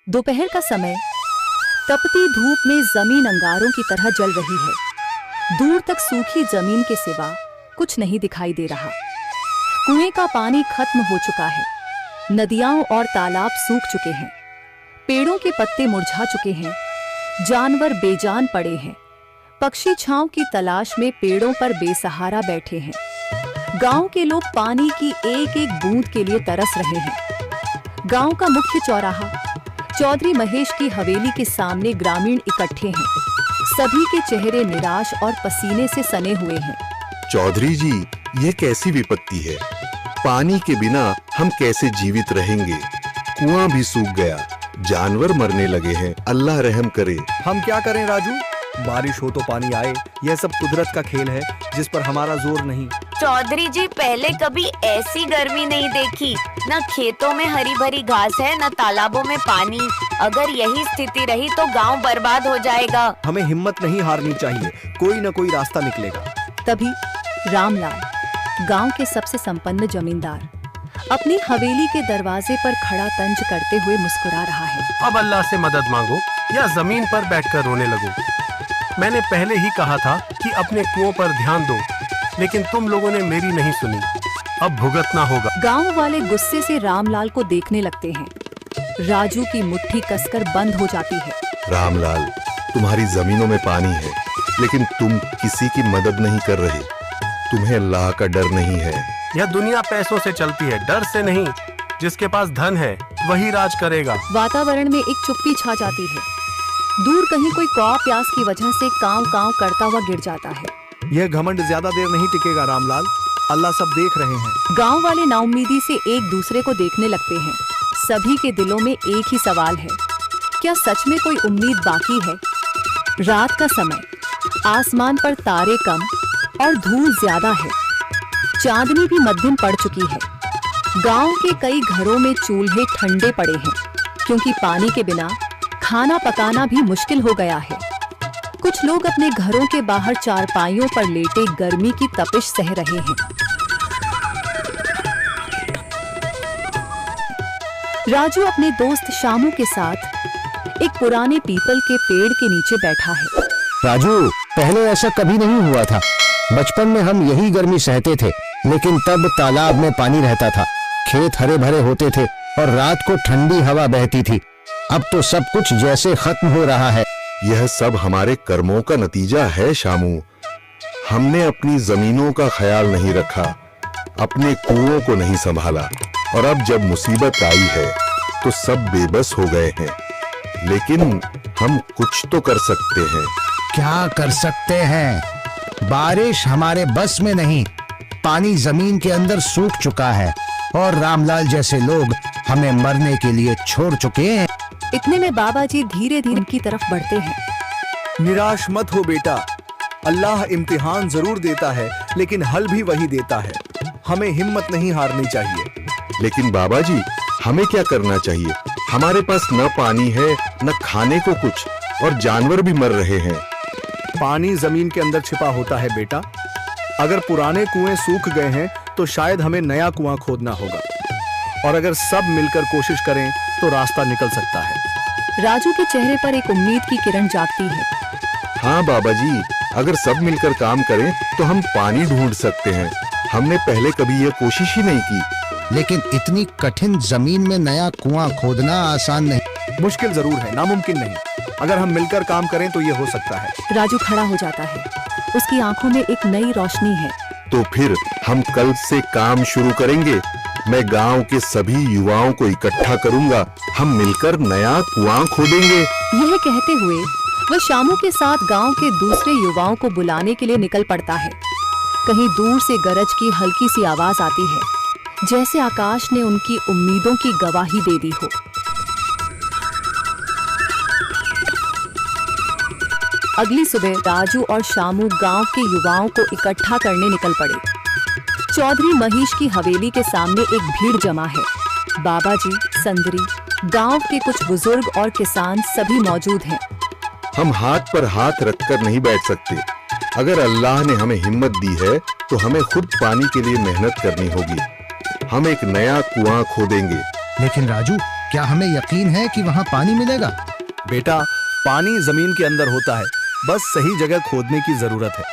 दोपहर का समय, तपती धूप में जमीन अंगारों की तरह जल रही है। दूर तक सूखी जमीन के सिवा कुछ नहीं दिखाई दे रहा। कुएं का पानी खत्म हो चुका है, नदियां और तालाब सूख चुके हैं, पेड़ों के पत्ते मुरझा चुके हैं, जानवर बेजान पड़े हैं, पक्षी छांव की तलाश में पेड़ों पर बेसहारा बैठे हैं। गांव के लोग पानी की एक एक बूंद के लिए तरस रहे हैं। गांव का मुख्य चौराहा, चौधरी महेश की हवेली के सामने ग्रामीण इकट्ठे हैं। सभी के चेहरे निराश और पसीने से सने हुए हैं। चौधरी जी, ये कैसी विपत्ति है? पानी के बिना हम कैसे जीवित रहेंगे? कुआं भी सूख गया, जानवर मरने लगे हैं। अल्लाह रहम करे। हम क्या करें राजू, बारिश हो तो पानी आए, यह सब कुदरत का खेल है जिस पर हमारा जोर नहीं। चौधरी जी, पहले कभी ऐसी गर्मी नहीं देखी। न खेतों में हरी भरी घास है, न तालाबों में पानी। अगर यही स्थिति रही तो गांव बर्बाद हो जाएगा। हमें हिम्मत नहीं हारनी चाहिए, कोई न कोई रास्ता निकलेगा। तभी रामलाल, गांव के सबसे संपन्न जमींदार, अपनी हवेली के दरवाजे पर खड़ा तंज करते हुए मुस्कुरा रहा है। अब अल्लाह से मदद मांगो या जमीन पर बैठकर रोने लगो। मैंने पहले ही कहा था कि अपने कुओं पर ध्यान दो, लेकिन तुम लोगों ने मेरी नहीं सुनी। अब भुगतना होगा। गांव वाले गुस्से से रामलाल को देखने लगते हैं। राजू की मुट्ठी कसकर बंद हो जाती है। रामलाल, तुम्हारी जमीनों में पानी है, लेकिन तुम किसी की मदद नहीं कर रहे। तुम्हें अल्लाह का डर नहीं है। यह दुनिया पैसों से चलती है, डर से नहीं। जिसके पास धन है वही राज करेगा। वातावरण में एक चुप्पी छा जाती है। दूर कहीं कोई कौवा प्यास की वजह से कांव कांव करता हुआ गिर जाता है। यह घमंड ज्यादा देर नहीं टिकेगा रामलाल, अल्लाह सब देख रहे हैं। गांव वाले नाउम्मीदी से एक दूसरे को देखने लगते हैं। सभी के दिलों में एक ही सवाल है, क्या सच में कोई उम्मीद बाकी है? रात का समय, आसमान पर तारे कम और धूल ज्यादा है। चांदनी भी मध्यम पड़ चुकी है। गांव के कई घरों में चूल्हे ठंडे पड़े हैं, क्योंकि पानी के बिना खाना पकाना भी मुश्किल हो गया है। कुछ लोग अपने घरों के बाहर चारपाइयों पर लेटे गर्मी की तपिश सह रहे हैं। राजू अपने दोस्त शामू के साथ एक पुराने पीपल के पेड़ के नीचे बैठा है। राजू, पहले ऐसा कभी नहीं हुआ था। बचपन में हम यही गर्मी सहते थे, लेकिन तब तालाब में पानी रहता था, खेत हरे भरे होते थे और रात को ठंडी हवा बहती थी। अब तो सब कुछ जैसे खत्म हो रहा है। यह सब हमारे कर्मों का नतीजा है शामू। हमने अपनी जमीनों का ख्याल नहीं रखा, अपने कुओं को नहीं संभाला, और अब जब मुसीबत आई है तो सब बेबस हो गए हैं। लेकिन हम कुछ तो कर सकते हैं। क्या कर सकते हैं? बारिश हमारे बस में नहीं। पानी जमीन के अंदर सूख चुका है और रामलाल जैसे लोग हमें मरने के लिए छोड़ चुके हैं। इतने में बाबा जी धीरे धीरे उनकी तरफ बढ़ते हैं। निराश मत हो बेटा, अल्लाह इम्तिहान जरूर देता है, लेकिन हल भी वही देता है। हमें हिम्मत नहीं हारनी चाहिए। लेकिन बाबा जी, हमें क्या करना चाहिए? हमारे पास न पानी है, न खाने को कुछ, और जानवर भी मर रहे हैं। पानी जमीन के अंदर छिपा होता है बेटा। अगर पुराने कुएं सूख गए हैं तो शायद हमें नया कुआं खोदना होगा, और अगर सब मिलकर कोशिश करें तो रास्ता निकल सकता है। राजू के चेहरे पर एक उम्मीद की किरण जागती है। हाँ बाबा जी, अगर सब मिलकर काम करें तो हम पानी ढूंढ सकते हैं। हमने पहले कभी यह कोशिश ही नहीं की। लेकिन इतनी कठिन जमीन में नया कुआं खोदना आसान नहीं। मुश्किल जरूर है, नामुमकिन नहीं। अगर हम मिलकर काम करें तो ये हो सकता है। राजू खड़ा हो जाता है। उसकी आंखों में एक नई रोशनी है। तो फिर हम कल से काम शुरू करेंगे। मैं गांव के सभी युवाओं को इकट्ठा करूंगा। हम मिलकर नया कुआं खोदेंगे। यह कहते हुए वह शामू के साथ गांव के दूसरे युवाओं को बुलाने के लिए निकल पड़ता है। कहीं दूर से गरज की हल्की सी आवाज आती है, जैसे आकाश ने उनकी उम्मीदों की गवाही दे दी हो। अगली सुबह राजू और शामू गांव के युवाओं को इकट्ठा करने निकल पड़े। चौधरी महेश की हवेली के सामने एक भीड़ जमा है। बाबा जी, संदरी, गांव के कुछ बुजुर्ग और किसान सभी मौजूद हैं। हम हाथ पर हाथ रखकर नहीं बैठ सकते। अगर अल्लाह ने हमें हिम्मत दी है तो हमें खुद पानी के लिए मेहनत करनी होगी। हम एक नया कुआं खोदेंगे। लेकिन राजू, क्या हमें यकीन है कि वहाँ पानी मिलेगा? बेटा, पानी जमीन के अंदर होता है, बस सही जगह खोदने की जरूरत है।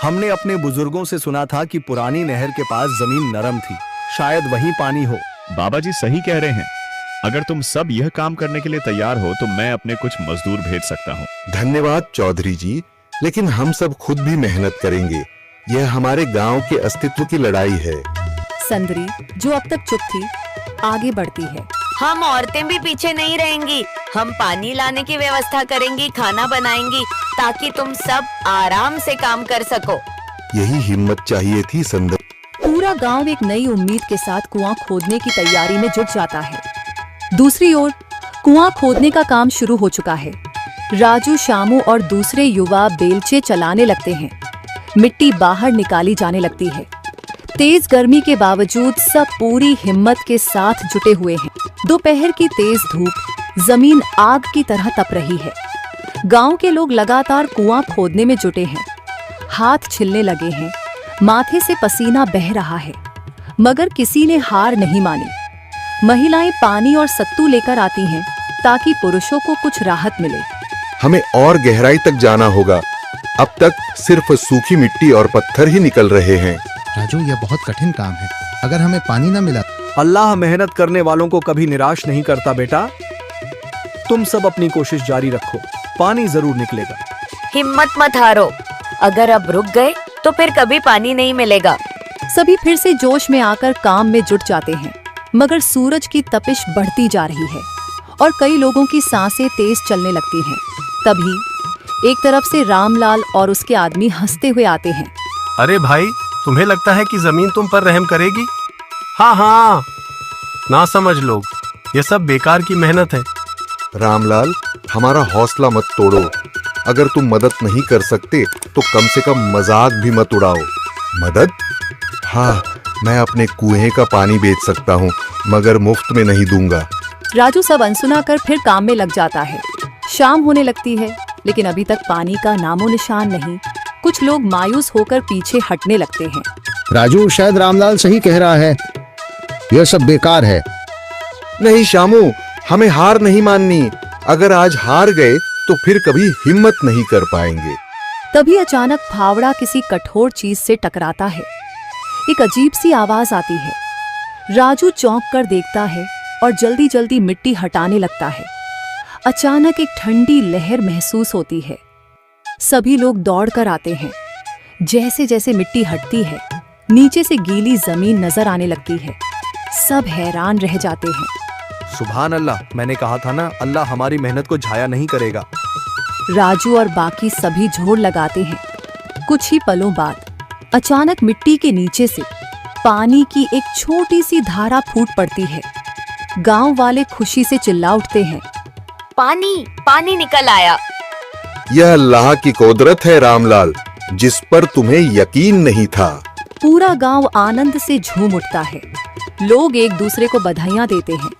हमने अपने बुजुर्गों से सुना था कि पुरानी नहर के पास जमीन नरम थी, शायद वहीं पानी हो। बाबा जी सही कह रहे हैं। अगर तुम सब यह काम करने के लिए तैयार हो तो मैं अपने कुछ मजदूर भेज सकता हूँ। धन्यवाद चौधरी जी, लेकिन हम सब खुद भी मेहनत करेंगे। यह हमारे गांव के अस्तित्व की लड़ाई है। संदरी, जो अब तक चुप थी, आगे बढ़ती है। हम औरतें भी पीछे नहीं रहेंगी। हम पानी लाने की व्यवस्था करेंगी, खाना बनाएंगी, ताकि तुम सब आराम से काम कर सको। यही हिम्मत चाहिए थी संदर। पूरा गांव एक नई उम्मीद के साथ कुआं खोदने की तैयारी में जुट जाता है। दूसरी ओर कुआं खोदने का काम शुरू हो चुका है। राजू, शामू और दूसरे युवा बेलचे चलाने लगते हैं। मिट्टी बाहर निकाली जाने लगती है। तेज गर्मी के बावजूद सब पूरी हिम्मत के साथ जुटे हुए हैं। दोपहर की तेज धूप जमीन आग की तरह तप रही है। गांव के लोग लगातार कुआं खोदने में जुटे हैं। हाथ छिलने लगे हैं, माथे से पसीना बह रहा है, मगर किसी ने हार नहीं मानी। महिलाएं पानी और सत्तू लेकर आती हैं ताकि पुरुषों को कुछ राहत मिले। हमें और गहराई तक जाना होगा। अब तक सिर्फ सूखी मिट्टी और पत्थर ही निकल रहे हैं। राजू, यह बहुत कठिन काम है। अगर हमें पानी न मिला? अल्लाह मेहनत करने वालों को कभी निराश नहीं करता बेटा। तुम सब अपनी कोशिश जारी रखो, पानी जरूर निकलेगा। हिम्मत मत हारो। अगर अब रुक गए तो फिर कभी पानी नहीं मिलेगा। सभी फिर से जोश में आकर काम में जुट जाते हैं, मगर सूरज की तपिश बढ़ती जा रही है और कई लोगों की सांसें तेज चलने लगती हैं। तभी एक तरफ से रामलाल और उसके आदमी हंसते हुए आते हैं। अरे भाई, तुम्हें लगता है कि जमीन तुम पर रहम करेगी? हाँ हाँ, ना समझ लोग, ये सब बेकार की मेहनत है। रामलाल, हमारा हौसला मत तोड़ो। अगर तुम मदद नहीं कर सकते तो कम से कम मजाक भी मत उड़ाओ। मदद? हाँ, मैं अपने कुएं का पानी बेच सकता हूँ, मगर मुफ्त में नहीं दूंगा। राजू सब अनसुना कर फिर काम में लग जाता है। शाम होने लगती है, लेकिन अभी तक पानी का नामो निशान नहीं। कुछ लोग मायूस होकर पीछे हटने लगते हैं। राजू, शायद रामलाल सही कह रहा है, यह सब बेकार है। नहीं शामू, हमें हार नहीं माननी। अगर आज हार गए तो फिर कभी हिम्मत नहीं कर पाएंगे। तभी अचानक फावड़ा किसी कठोर चीज से टकराता है। एक अजीब सी आवाज आती है। राजू चौंक कर देखता है और जल्दी जल्दी मिट्टी हटाने लगता है। अचानक एक ठंडी लहर महसूस होती है। सभी लोग दौड़कर आते हैं। जैसे जैसे मिट्टी हटती है, नीचे से गीली जमीन नजर आने लगती है। सब हैरान रह जाते हैं। सुभान अल्लाह, मैंने कहा था ना, अल्लाह हमारी मेहनत को जाया नहीं करेगा। राजू और बाकी सभी जोर लगाते हैं। कुछ ही पलों बाद अचानक मिट्टी के नीचे से पानी की एक छोटी सी धारा फूट पड़ती है। गांव वाले खुशी से चिल्ला उठते हैं। पानी पानी निकल आया। यह अल्लाह की कुदरत है रामलाल, जिस पर तुम्हें यकीन नहीं था। पूरा गांव आनंद से झूम उठता है। लोग एक दूसरे को बधाइयां देते हैं।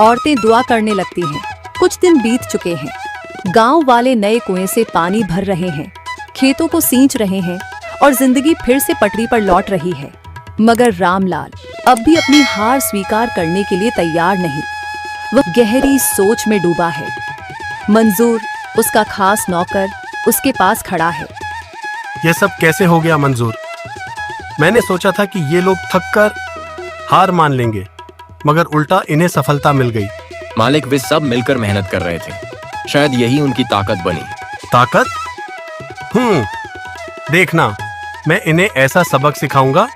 औरतें दुआ करने लगती हैं। कुछ दिन बीत चुके हैं। गांव वाले नए कुएं से पानी भर रहे हैं, खेतों को सींच रहे हैं और जिंदगी फिर से पटरी पर लौट रही है। मगर रामलाल अब भी अपनी हार स्वीकार करने के लिए तैयार नहीं। वह गहरी सोच में डूबा है। मंजूर, उसका खास नौकर, उसके पास खड़ा है। यह सब कैसे हो गया मंजूर? मैंने सोचा था कि ये लोग थक कर हार मान लेंगे, मगर उल्टा इन्हें सफलता मिल गई। मालिक, वे सब मिलकर मेहनत कर रहे थे, शायद यही उनकी ताकत बनी। ताकत? देखना, मैं इन्हें ऐसा सबक सिखाऊंगा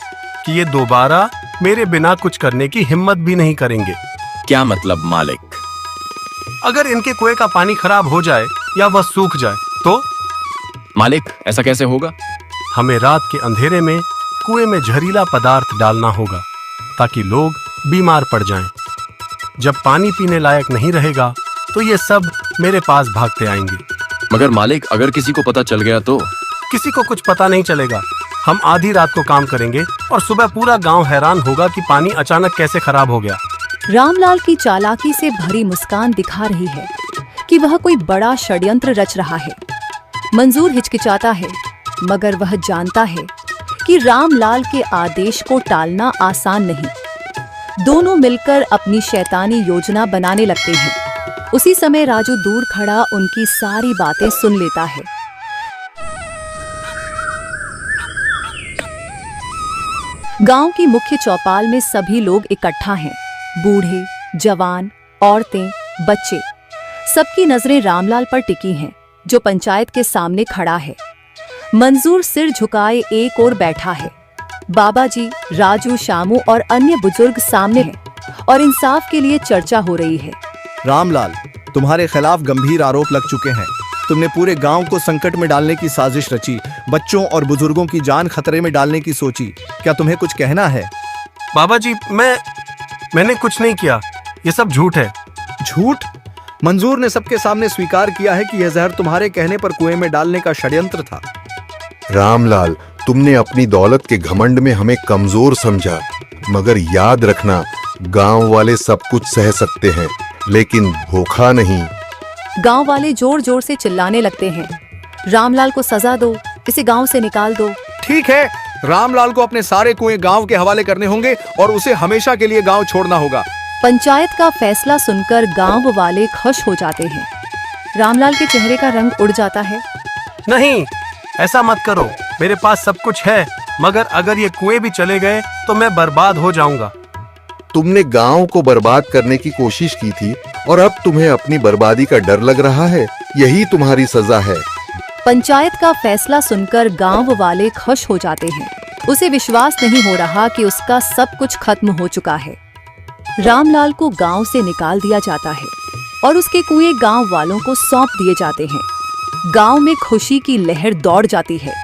कि ये दोबारा मेरे बिना कुछ करने की हिम्मत भी नहीं करेंगे। क्या मतलब मालिक? अगर इनके कुएं का पानी खराब हो जाए या वह सूख जाए तो? मालिक, ऐसा कैसे होगा? हमें रात के अंधेरे में कुएं में जहरीला पदार्थ डालना होगा ताकि लोग बीमार पड़ जाएं। जब पानी पीने लायक नहीं रहेगा तो ये सब मेरे पास भागते आएंगे। मगर मालिक, अगर किसी को पता चल गया तो? किसी को कुछ पता नहीं चलेगा। हम आधी रात को काम करेंगे और सुबह पूरा गांव हैरान होगा कि पानी अचानक कैसे खराब हो गया। रामलाल की चालाकी से भरी मुस्कान दिखा रही है कि वह कोई बड़ा षड्यंत्र रच रहा है। मंजूर हिचकिचाता है, मगर वह जानता है कि रामलाल के आदेश को टालना आसान नहीं। दोनों मिलकर अपनी शैतानी योजना बनाने लगते हैं। उसी समय राजू दूर खड़ा उनकी सारी बातें सुन लेता है। गांव की मुख्य चौपाल में सभी लोग इकट्ठा हैं। बूढ़े, जवान, औरतें, बच्चे, सबकी नजरें रामलाल पर टिकी हैं, जो पंचायत के सामने खड़ा है। मंजूर सिर झुकाए एक ओर बैठा है। बाबा जी, राजू, शामू और अन्य बुजुर्ग सामने हैं और इंसाफ के लिए चर्चा हो रही है। रामलाल, तुम्हारे खिलाफ गंभीर आरोप लग चुके हैं। तुमने पूरे गांव को संकट में डालने की साजिश रची, बच्चों और बुजुर्गों की जान खतरे में डालने की सोची। क्या तुम्हें कुछ कहना है? बाबा जी, मैंने कुछ नहीं किया, ये सब झूठ है। झूठ? मंजूर ने सबके सामने स्वीकार किया है कि यह जहर तुम्हारे कहने पर कुएं में डालने का षड्यंत्र था। रामलाल, तुमने अपनी दौलत के घमंड में हमें कमजोर समझा, मगर याद रखना, गांव वाले सब कुछ सह सकते हैं, लेकिन धोखा नहीं। गांव वाले जोर जोर से चिल्लाने लगते हैं, रामलाल को सजा दो, इसे गांव से निकाल दो। ठीक है, रामलाल को अपने सारे कुएं गांव के हवाले करने होंगे और उसे हमेशा के लिए गांव छोड़ना होगा। पंचायत का फैसला सुनकर गांव वाले खुश हो जाते हैं। रामलाल के चेहरे का रंग उड़ जाता है। नहीं, ऐसा मत करो, मेरे पास सब कुछ है, मगर अगर ये कुएं भी चले गए तो मैं बर्बाद हो जाऊंगा। तुमने गांव को बर्बाद करने की कोशिश की थी और अब तुम्हें अपनी बर्बादी का डर लग रहा है। यही तुम्हारी सजा है। पंचायत का फैसला सुनकर गांव वाले खुश हो जाते हैं। उसे विश्वास नहीं हो रहा कि उसका सब कुछ खत्म हो चुका है। रामलाल को गांव से निकाल दिया जाता है और उसके कुएं गांव वालों को सौंप दिए जाते हैं। गांव में खुशी की लहर दौड़ जाती है।